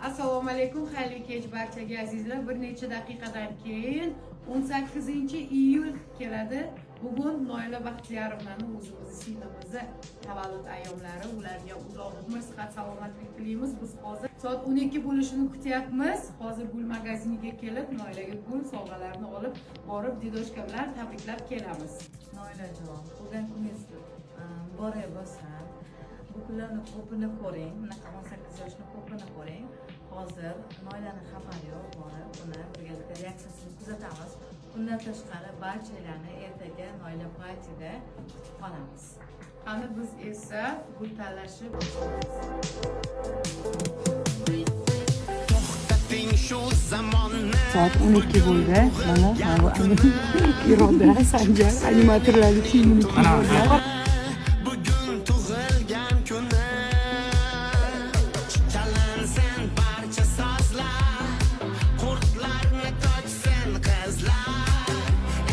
Assalomu alaykum, xayrli kech barchaga azizlar. Bir necha daqiqadan keyin 18-iyul keladi. Bugun Noila Baxtiyorovnaning o'zimizni singlimizni tavallud ayyomlari. Ularga uzoq umr, sihat, salomatlik tilaymiz. Biz hozir soat 12 bo'lishini kutyapmiz. Hozir gul magaziniga kelib, Noilaga gul sovg'alarini olib, borib Didoshka bilan tabriklab kelamiz. Noilajon, bugun kuningizga muborak bo'lsin. Bu kunlarni ko'pini ko'ring, bunaqa 18 yoshni ko'pini ko'ring. Hozir Noilani xabari yo'q, borib uni birgalikda reaksiyasini kuzatamiz. Bundan tashqari barchalarni ertaga Noila partida kutib qolamiz. Qani biz esa gul tanlashib Soat 12 bo'ldi. Mana Iroda, Sanjar animatorlarning kiyimini kiyib Bugun tug'ilgan kuni chalansin barcha sozlar qurtlarni tochsin qizlar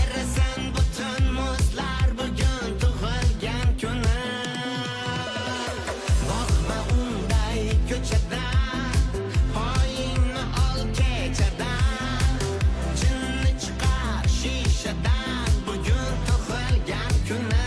erisin butun muzlar bugun tug'ilgan kuni boqma unday ko'chada poyingni ol kechadan jinni chiqar shishadan bugun tug'ilgan kuni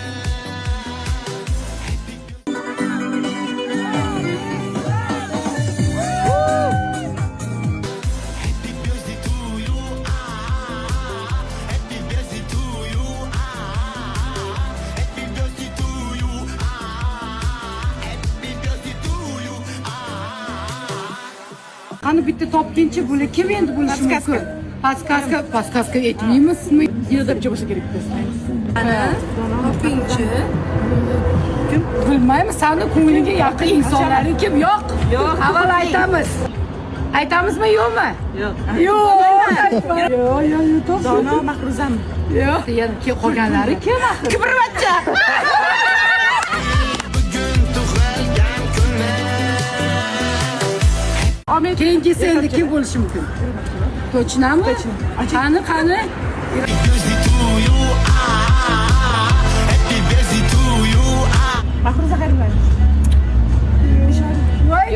Qani bitta topkinchi bo'la kim endi bo'lishi mumkin? Paskaska aytmaymizmi? Yerda bir bo'lsa kerak biz. Ana, topinchi. Kim? Bilmaymiz, seni ko'ngliga yaqin insonlari kim? Yo'q. Avval aytamiz. Aytamizmi, yo'qmi? Yo'q. Yo'q. Dono Mahruzami? Yo'q. Yana qolganlari kim? Kibrvatcha. bugun tug'ilgan kuni Keyingisi endi kim bo'lishi mumkin? Точнami? Qani? birthday to you happy birthday to you Mahruza Karimova.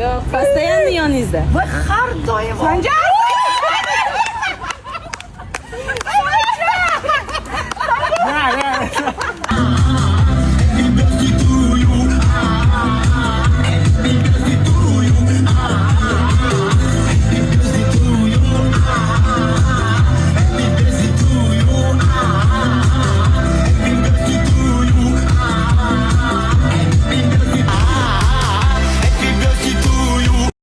Yo'q, постоянно yoningizda. Voy har doim. Sanjar!